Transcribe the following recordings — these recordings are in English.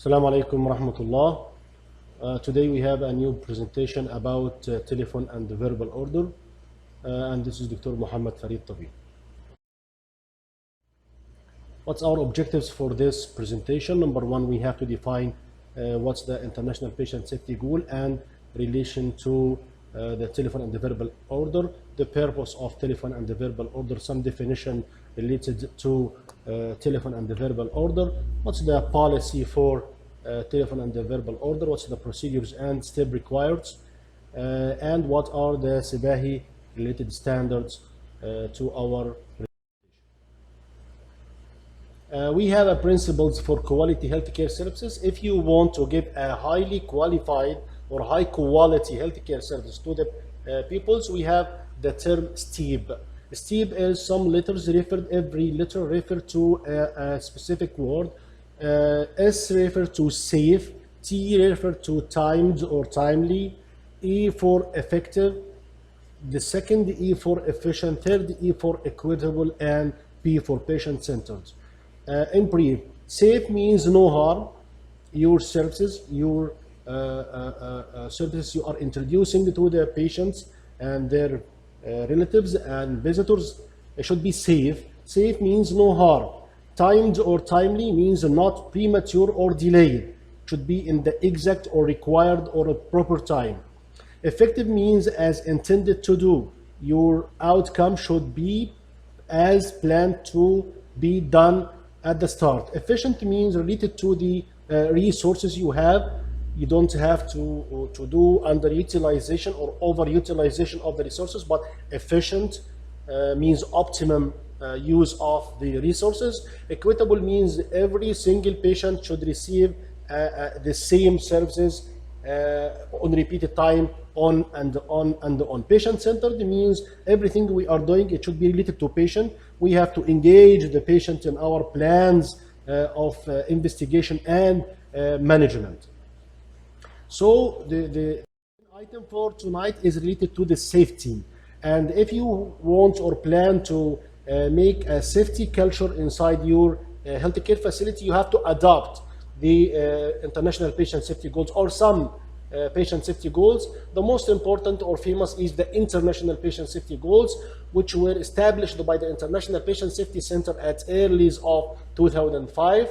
Assalamu alaikum wa rahmatullah. Today we have a new presentation about telephone and verbal order, and this is Dr. Muhammad Farid Tabi. What's our objectives for this presentation? Number one, we have to define what's the International Patient Safety Goal and relation to the telephone and the verbal order, the purpose of telephone and the verbal order, some definition related to telephone and the verbal order, what's the policy for telephone and the verbal order, what's the procedures and step required, and what are the SIBAHI related standards to our we have a principles for quality healthcare services. If you want to give a highly qualified or high quality healthcare service to the peoples, we have the term STEEB. STEEB is some letters referred, every letter refer to a specific word. S refer to safe, T refer to timed or timely, E for effective, the second E for efficient, third E for equitable, and P for patient-centered. In brief, safe means no harm. Your services, services you are introducing to the patients and their relatives and visitors should be safe. Safe means no harm. Timed or timely means not premature or delayed. Should be in the exact or required or a proper time. Effective means as intended to do. Your outcome should be as planned to be done at the start. Efficient means related to the resources you have. You don't have to do underutilization or overutilization of the resources, but efficient means optimum use of the resources. Equitable means every single patient should receive the same services on repeated time, on and on and on. Patient-centered means everything we are doing, it should be related to patient. We have to engage the patient in our plans of investigation and management. So the item for tonight is related to the safety. And if you want or plan to make a safety culture inside your healthcare facility, you have to adopt the International Patient Safety Goals or some patient safety goals. The most important or famous is the International Patient Safety Goals, which were established by the International Patient Safety Center at earlies of 2005.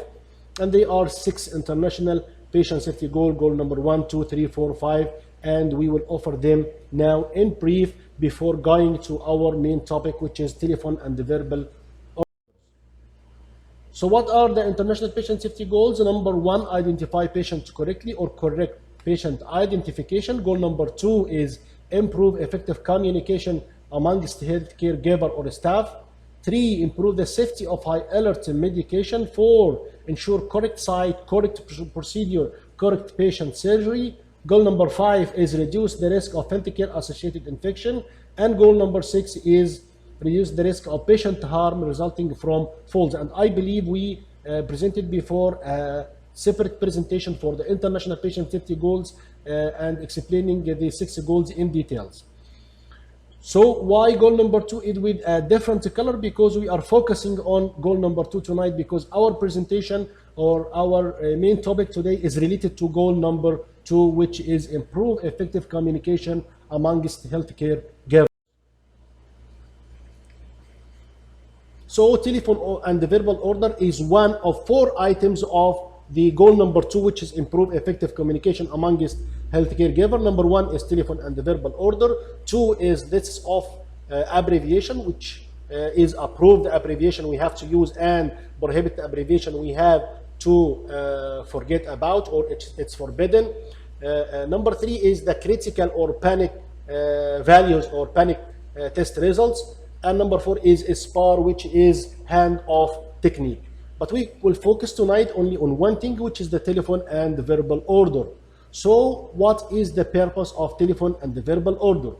And they are 6 international patient safety goals, goal number 1, 2, 3, 4, 5, and we will offer them now in brief before going to our main topic, which is telephone and the verbal. So what are the International Patient Safety Goals? Number 1, identify patients correctly or correct patient identification. Goal number 2 is improve effective communication amongst healthcare giver or staff. 3, improve the safety of high alert medication. 4, ensure correct site, correct procedure, correct patient surgery. Goal number 5 is reduce the risk of healthcare associated infection. And goal number 6 is reduce the risk of patient harm resulting from falls. And I believe we presented before a separate presentation for the International Patient Safety Goals and explaining the 6 goals in details. So why goal number 2 is with a different color? Because we are focusing on goal number 2 tonight, because our presentation or our main topic today is related to goal number 2, which is improve effective communication amongst healthcare givers. So telephone and the verbal order is one of 4 items of the goal number 2, which is improve effective communication amongst healthcare giver. Number 1 is telephone and the verbal order. 2 is lists of abbreviation, which is approved abbreviation we have to use, and prohibit the abbreviation we have to forget about, or it's forbidden. Number 3 is the critical or panic values or panic test results. And number 4 is SPAR, which is hand-off technique. But we will focus tonight only on one thing, which is the telephone and the verbal order. So what is the purpose of telephone and the verbal order?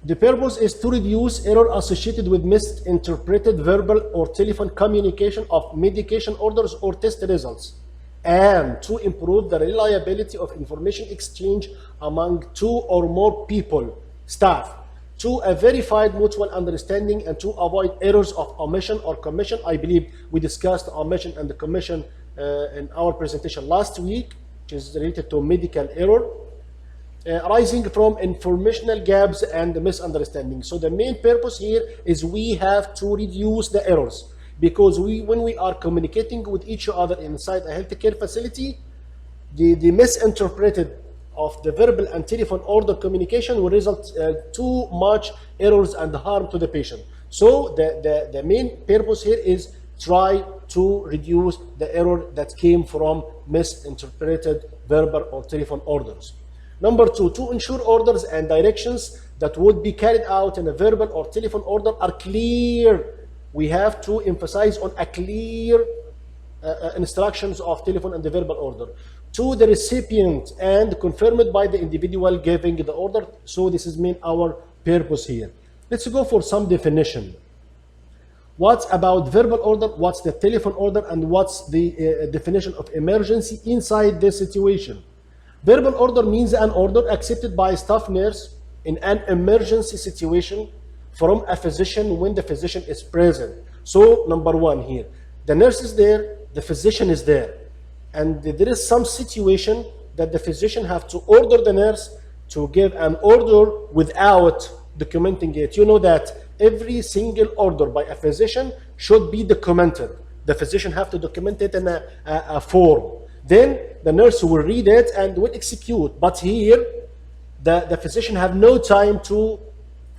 The purpose is to reduce error associated with misinterpreted verbal or telephone communication of medication orders or test results, and to improve the reliability of information exchange among 2 or more people, staff, to a verified mutual understanding and to avoid errors of omission or commission. I believe we discussed omission and the commission in our presentation last week, which is related to medical error. Arising from informational gaps and misunderstanding. So the main purpose here is we have to reduce the errors, because when we are communicating with each other inside a healthcare facility, the misinterpreted of the verbal and telephone order communication will result too much errors and harm to the patient. So the main purpose here is try to reduce the error that came from misinterpreted verbal or telephone orders. Number two, to ensure orders and directions that would be carried out in a verbal or telephone order are clear. We have to emphasize on a clear instructions of telephone and the verbal order to the recipient and confirmed by the individual giving the order. So this is our purpose here. Let's go for some definition. What's about verbal order, what's the telephone order, and what's the definition of emergency inside this situation. Verbal order means an order accepted by a staff nurse in an emergency situation from a physician when the physician is present. So number one here, the nurse is there, the physician is there, and there is some situation that the physician have to order the nurse to give an order without documenting it. You know that every single order by a physician should be documented. The physician have to document it in a form. Then the nurse will read it and will execute. But here, the physician have no time to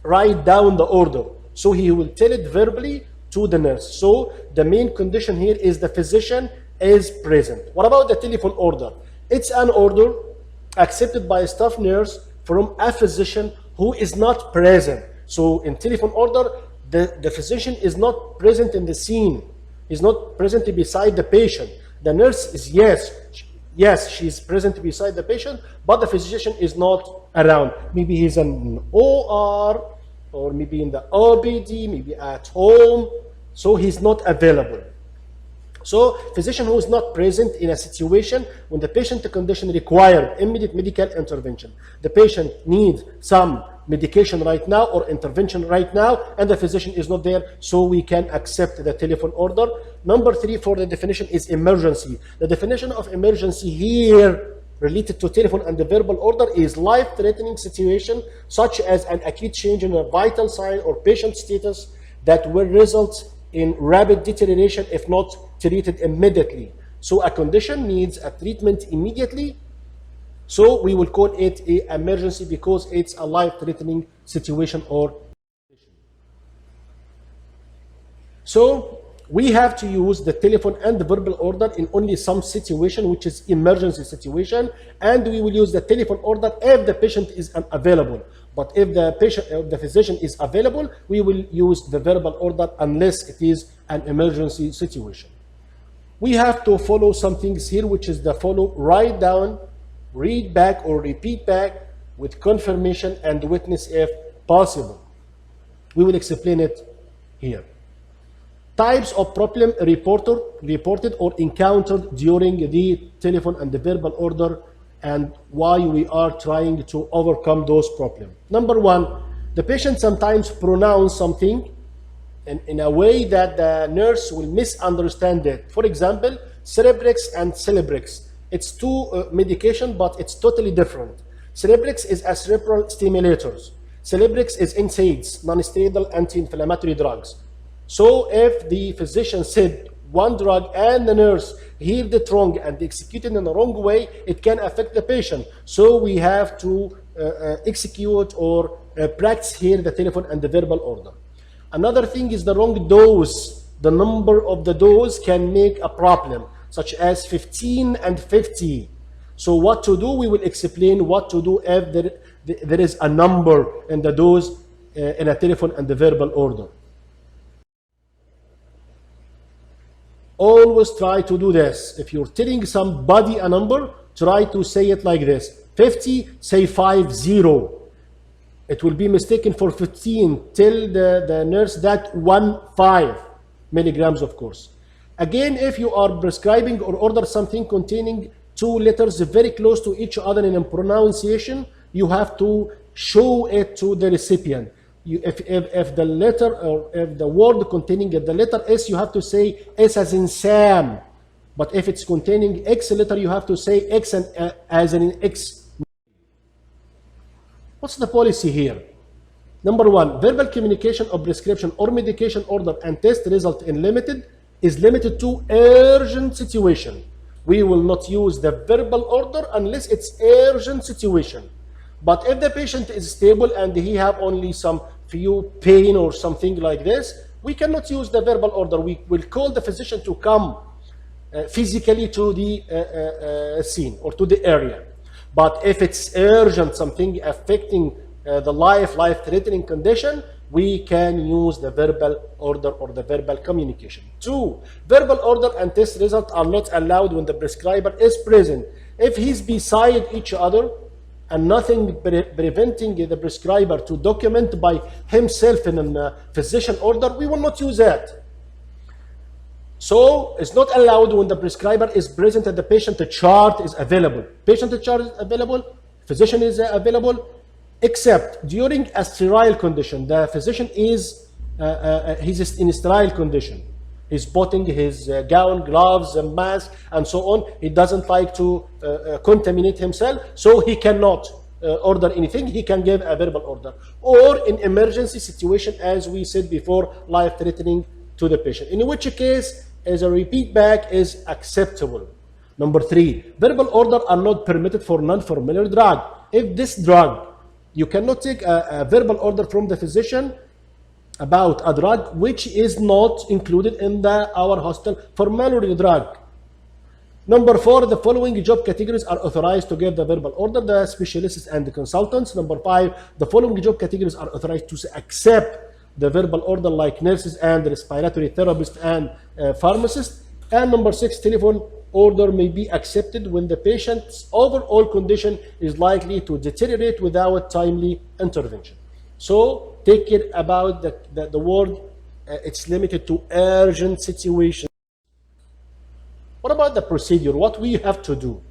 write down the order. So he will tell it verbally to the nurse. So the main condition here is the physician is present. What about the telephone order? It's an order accepted by a staff nurse from a physician who is not present. So in telephone order, the physician is not present in the scene. He's not present beside the patient. The nurse is, yes, she's present beside the patient, but the physician is not around. Maybe he's in OR, or maybe in the OBD, maybe at home, so he's not available. So physician who is not present in a situation when the patient condition requires immediate medical intervention. The patient needs some medication right now or intervention right now, and the physician is not there, so we can accept the telephone order. Number three for the definition is emergency. The definition of emergency here related to telephone and the verbal order is life-threatening situation such as an acute change in a vital sign or patient status that will result in rapid deterioration if not treated immediately. So a condition needs a treatment immediately. So we will call it an emergency because it's a life-threatening situation or condition. So we have to use the telephone and the verbal order in only some situation, which is emergency situation, and we will use the telephone order if the patient is unavailable. But if the physician is available, we will use the verbal order unless it is an emergency situation. We have to follow some things here, which is the follow: write down, read back or repeat back with confirmation and witness if possible. We will explain it here. Types of problem reported or encountered during the telephone and the verbal order, and why we are trying to overcome those problems. Number one, the patient sometimes pronounce something in a way that the nurse will misunderstand it. For example, Cerebrex and Celebrex. It's two medication, but it's totally different. Celebrex is a cerebral stimulators. Celebrex is NSAIDs, non-steroidal anti-inflammatory drugs. So if the physician said one drug and the nurse heard it wrong and executed in the wrong way, it can affect the patient. So we have to execute or practice here the telephone and the verbal order. Another thing is the wrong dose. The number of the dose can make a problem, such as 15 and 50. So what to do, we will explain what to do if there is a number in the dose in a telephone and the verbal order. Always try to do this. If you're telling somebody a number, try to say it like this. 50, say 50. It will be mistaken for 15. Tell the nurse that 15 milligrams, of course. Again, if you are prescribing or order something containing two letters very close to each other in a pronunciation, you have to show it to the recipient. if the letter or if the word containing the letter S, you have to say S as in Sam. But if it's containing X letter, you have to say X and, as in X. What's the policy here? Number one, verbal communication of prescription or medication order and test result is limited to urgent situation. We will not use the verbal order unless it's urgent situation. But if the patient is stable and he have only some few pain or something like this, we cannot use the verbal order. We will call the physician to come physically to the scene or to the area. But if it's urgent, something affecting the life-threatening condition, we can use the verbal order or the verbal communication. 2, verbal order and test result are not allowed when the prescriber is present. If he's beside each other and nothing preventing the prescriber to document by himself in a physician order, we will not use that. So it's not allowed when the prescriber is present and the patient chart is available. Patient chart is available, physician is available, except during a sterile condition. The physician is he's in a sterile condition. He's putting his gown, gloves, and mask, and so on. He doesn't like to contaminate himself, so he cannot order anything. He can give a verbal order. Or in emergency situation, as we said before, life-threatening to the patient. In which case, as a repeat back is acceptable. Number 3, verbal order are not permitted for non-familiar drug. If this drug, you cannot take a verbal order from the physician about a drug which is not included in our hospital formulary drug. Number 4, the following job categories are authorized to give the verbal order: the specialists and the consultants. Number 5, the following job categories are authorized to accept the verbal order, like nurses and respiratory therapists and pharmacists. And number 6, telephone order may be accepted when the patient's overall condition is likely to deteriorate without timely intervention. So take care about the word, it's limited to urgent situations. What about the procedure? What we have to do?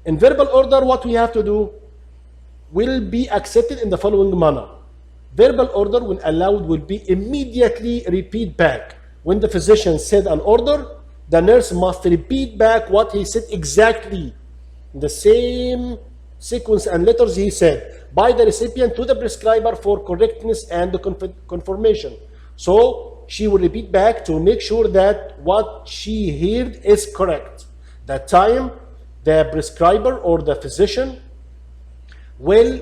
In verbal order, what we have to do will be accepted in the following manner. Verbal order, when allowed, will be immediately repeat back. When the physician said an order, the nurse must repeat back what he said exactly, the same sequence and letters he said, by the recipient to the prescriber for correctness and the confirmation. So she will repeat back to make sure that what she heard is correct. That time, the prescriber or the physician will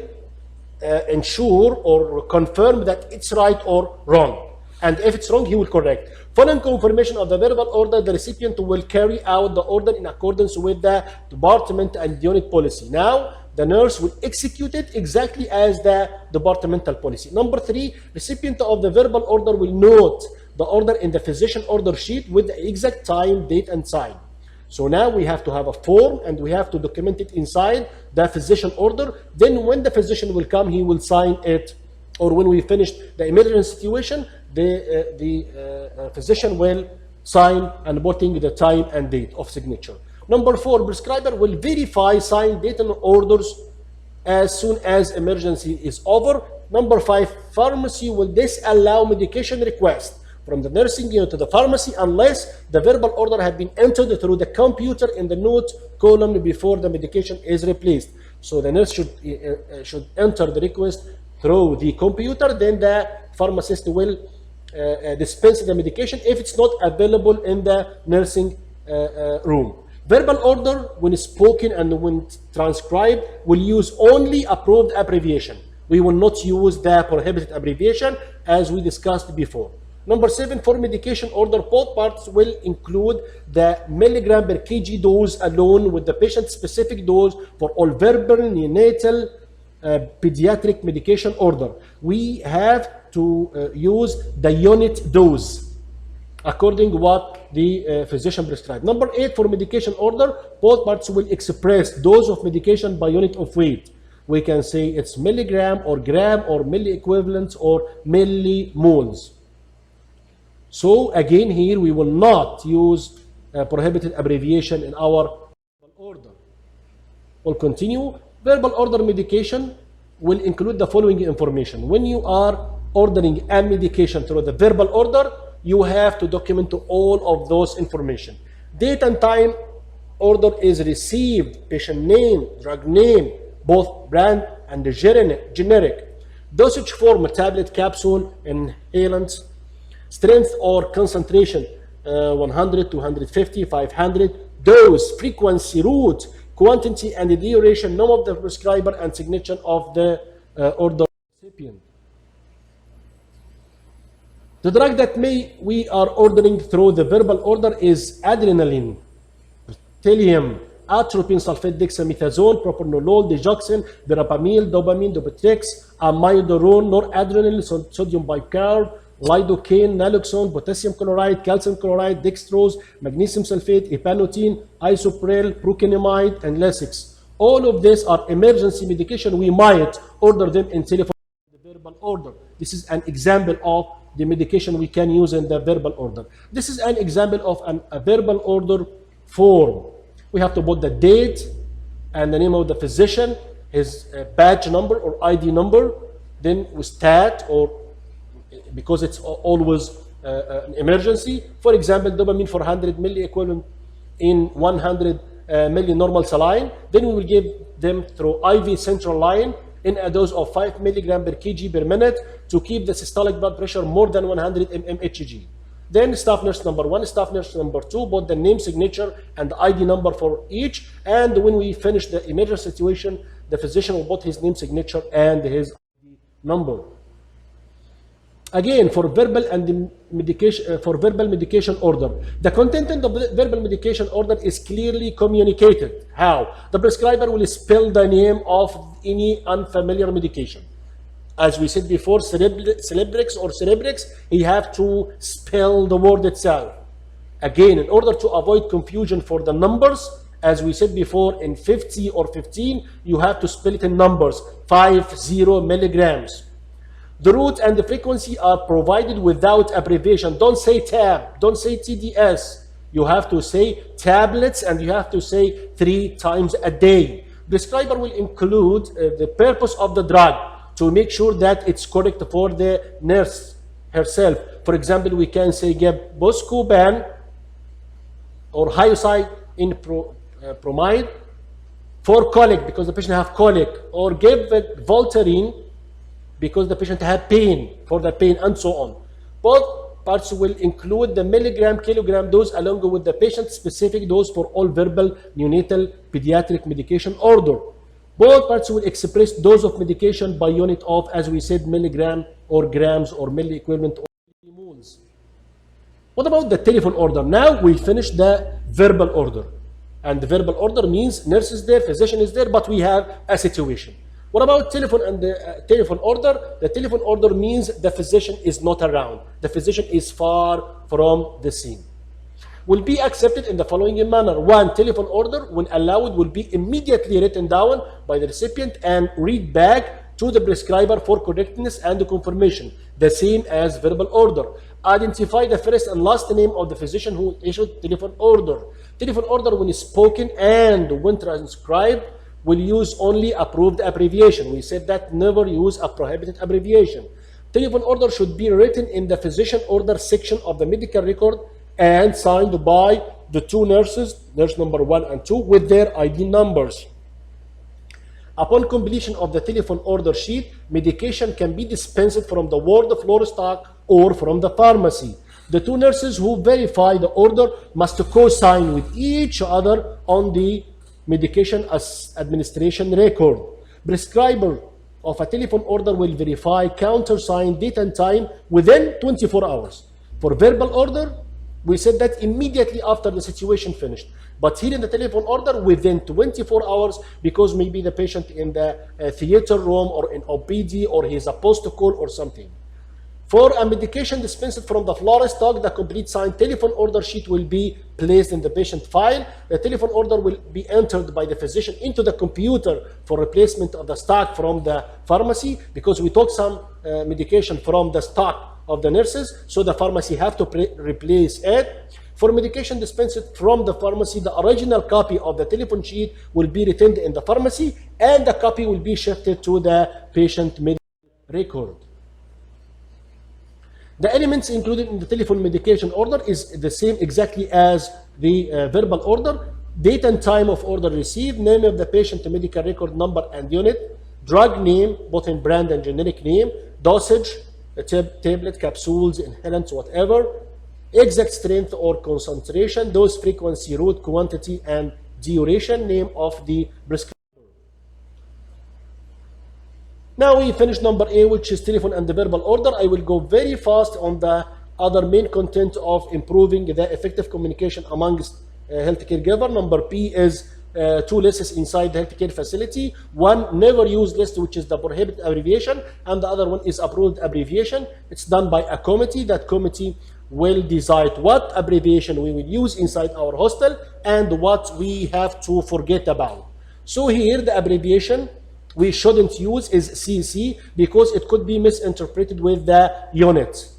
ensure or confirm that it's right or wrong. And if it's wrong, he will correct. Following confirmation of the verbal order, the recipient will carry out the order in accordance with the department and unit policy. Now, the nurse will execute it exactly as the departmental policy. Number 3, recipient of the verbal order will note the order in the physician order sheet with the exact time, date, and sign. So now we have to have a form and we have to document it inside the physician order. Then when the physician will come, he will sign it. Or when we finish the emergency situation, the physician will sign and putting the time and date of signature. Number 4, prescriber will verify signed date and orders as soon as emergency is over. Number 5, pharmacy will disallow medication request from the nursing unit to the pharmacy unless the verbal order had been entered through the computer in the note column before the medication is replaced. So the nurse should enter the request through the computer, then the pharmacist will dispense the medication if it's not available in the nursing room. Verbal order, when spoken and when transcribed, will use only approved abbreviation. We will not use the prohibited abbreviation as we discussed before. Number 7, for medication order, both parts will include the milligram per kg dose alone with the patient-specific dose for all verbal, neonatal, pediatric medication order. We have to use the unit dose according to what the physician prescribed. Number 8, for medication order, both parts will express dose of medication by unit of weight. We can say it's milligram or gram or milliequivalents or millimoles. So again, here we will not use prohibited abbreviation in our order. We'll continue. Verbal order medication will include the following information. When you are ordering a medication through the verbal order, you have to document all of those information. Date and time order is received, patient name, drug name, both brand and the generic, dosage form, tablet, capsule, inhalants, strength or concentration, 100, 250, 500, dose, frequency, route, quantity, and the duration, name of the prescriber, and signature of the order recipient. The drug that we are ordering through the verbal order is adrenaline, thallium, atropine sulfate, dexamethasone, propranolol, digoxin, verapamil, dopamine, dopetrix, amiodarone, noradrenaline, sodium bicarb, lidocaine, naloxone, potassium chloride, calcium chloride, dextrose, magnesium sulfate, epanotin, isoprel, procainamide, and Lasix. All of these are emergency medication. We might order them in telephone verbal order. This is an example of the medication we can use in the verbal order. This is an example of a verbal order form. We have to put the date and the name of the physician, his badge number or ID number, then with stat, or because it's always an emergency. For example, dopamine 400 milli equivalent in 100 milli normal saline. Then we will give them through IV central line in a dose of 5 milligram per kg per minute to keep the systolic blood pressure more than 100 mmHg. Then staff nurse number 1, staff nurse number 2, both the name, signature, and the ID number for each. And when we finish the emergency situation, the physician will put his name, signature, and his ID number. Again, for verbal and medication, verbal medication order, the content of the verbal medication order is clearly communicated. How? The prescriber will spell the name of any unfamiliar medication. As we said before, Celebrex or Cerebrex, you have to spell the word itself. Again, in order to avoid confusion for the numbers, as we said before, in 50 or 15, you have to spell it in numbers, 50 milligrams. The route and the frequency are provided without abbreviation. Don't say tab, don't say TDS. You have to say tablets, and you have to say 3 times a day. Prescriber will include the purpose of the drug to make sure that it's correct for the nurse herself. For example, we can say give Buscopan or hyoscide in bromide for colic because the patient have colic, or give Voltaren because the patient had pain, for the pain, and so on. Both parts will include the milligram, kilogram dose along with the patient-specific dose for all verbal, neonatal, pediatric medication order. Both parts will express dose of medication by unit of, as we said, milligram or grams or milli equivalent or millimoles. What about the telephone order? Now we finish the verbal order. And the verbal order means nurse is there, physician is there, but we have a situation. What about telephone and the telephone order? The telephone order means the physician is not around. The physician is far from the scene. Will be accepted in the following manner. 1. Telephone order, when allowed, will be immediately written down by the recipient and read back to the prescriber for correctness and confirmation, the same as verbal order. Identify the first and last name of the physician who issued telephone order. Telephone order, when spoken and when transcribed, will use only approved abbreviation. We said that never use a prohibited abbreviation. Telephone order should be written in the physician order section of the medical record and signed by the 2 nurses, nurse number 1 and 2, with their ID numbers. Upon completion of the telephone order sheet, medication can be dispensed from the ward floor stock or from the pharmacy. The 2 nurses who verify the order must co-sign with each other on the medication as administration record. Prescriber of a telephone order will verify, countersign, date and time within 24 hours. For verbal order, we said that immediately after the situation finished. But here in the telephone order, within 24 hours, because maybe the patient in the theater room or in OPD, or he's a post-call or something. For a medication dispensed from the floor stock, the complete signed telephone order sheet will be placed in the patient file. The telephone order will be entered by the physician into the computer for replacement of the stock from the pharmacy, because we took some medication from the stock of the nurses, so the pharmacy have to replace it. For medication dispensed from the pharmacy, the original copy of the telephone sheet will be retained in the pharmacy, and the copy will be shifted to the patient medical record. The elements included in the telephone medication order is the same exactly as the verbal order. Date and time of order received, name of the patient, medical record number and unit, drug name, both in brand and generic name, dosage, tablet, capsules, inhalants, whatever, exact strength or concentration, dose frequency, route, quantity, and duration, name of the prescription. Now we finished number A, which is telephone and the verbal order. I will go very fast on the other main content of improving the effective communication amongst healthcare giver. Number P is two lists inside the healthcare facility. One, never use list, which is the prohibited abbreviation, and the other one is approved abbreviation. It's done by a committee. That committee will decide what abbreviation we will use inside our hostel and what we have to forget about. So here the abbreviation we shouldn't use is CC because it could be misinterpreted with the unit.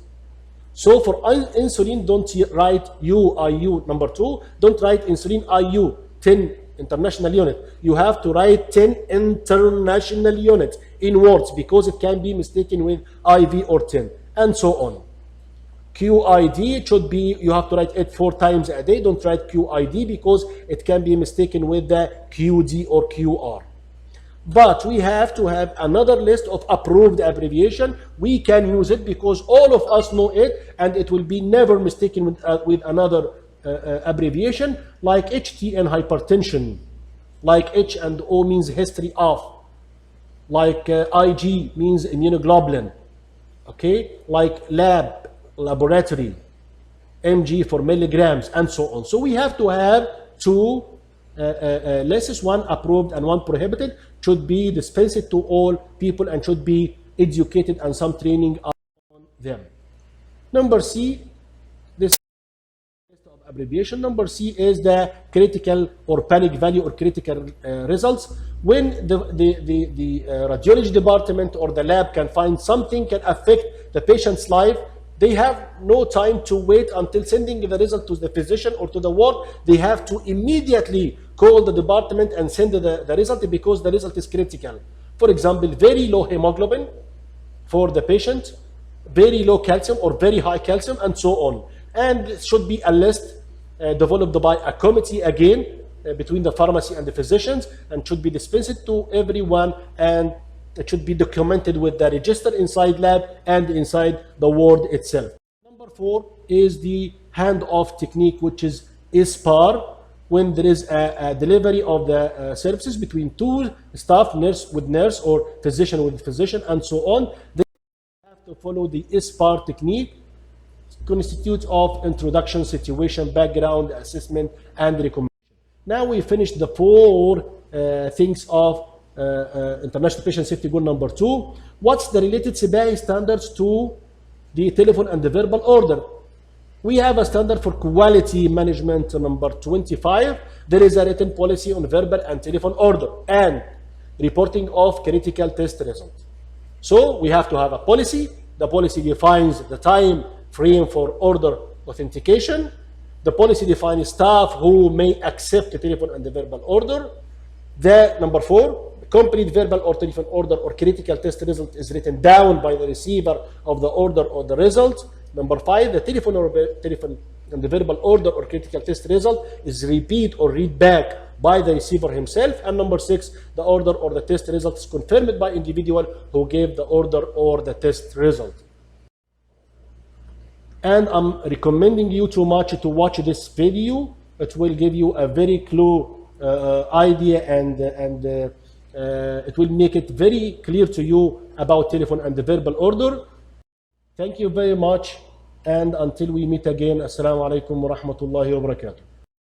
So for insulin, don't write UIU. Number 2, don't write insulin IU, 10 international unit. You have to write 10 international units in words because it can be mistaken with IV or 10, and so on. QID, it should be, you have to write it 4 times a day. Don't write QID because it can be mistaken with the QD or QR. But we have to have another list of approved abbreviation. We can use it because all of us know it, and it will be never mistaken with another abbreviation, like HTN, hypertension, like H and O means history of, like IG means immunoglobulin, okay, like lab, laboratory, mg for milligrams, and so on. So we have to have 2 lists, 1 approved and 1 prohibited, should be dispensed to all people and should be educated and some training on them. Number C, this list of abbreviation. Number C is the critical or panic value or critical results. When the radiology department or the lab can find something can affect the patient's life, they have no time to wait until sending the result to the physician or to the ward. They have to immediately call the department and send the result because the result is critical. For example, very low hemoglobin for the patient, very low calcium or very high calcium, and so on. And it should be a list developed by a committee again between the pharmacy and the physicians, and should be dispensed to everyone, and it should be documented with the register inside lab and inside the ward itself. Number 4 is the handoff technique, which is ISPAR. When there is a delivery of the services between 2 staff, nurse with nurse or physician with physician, and so on, they have to follow the ISPAR technique, constitutes of introduction, situation, background, assessment, and recommendation. Now we finished the 4 things of International Patient Safety Goal number 2. What's the related SBAI standards to the telephone and the verbal order? We have a standard for quality management number 25. There is a written policy on verbal and telephone order and reporting of critical test results. So we have to have a policy. The policy defines the time frame for order authentication. The policy defines staff who may accept the telephone and the verbal order. The number 4, complete verbal or telephone order or critical test result is written down by the receiver of the order or the result. Number 5, the telephone and the verbal order or critical test result is repeat or read back by the receiver himself. And number 6, the order or the test result is confirmed by individual who gave the order or the test result. And I'm recommending you too much to watch this video. It will give you a very clear idea, and it will make it very clear to you about telephone and the verbal order. Thank you very much, and until we meet again, Assalamu alaikum wa rahmatullahi wa barakatuh.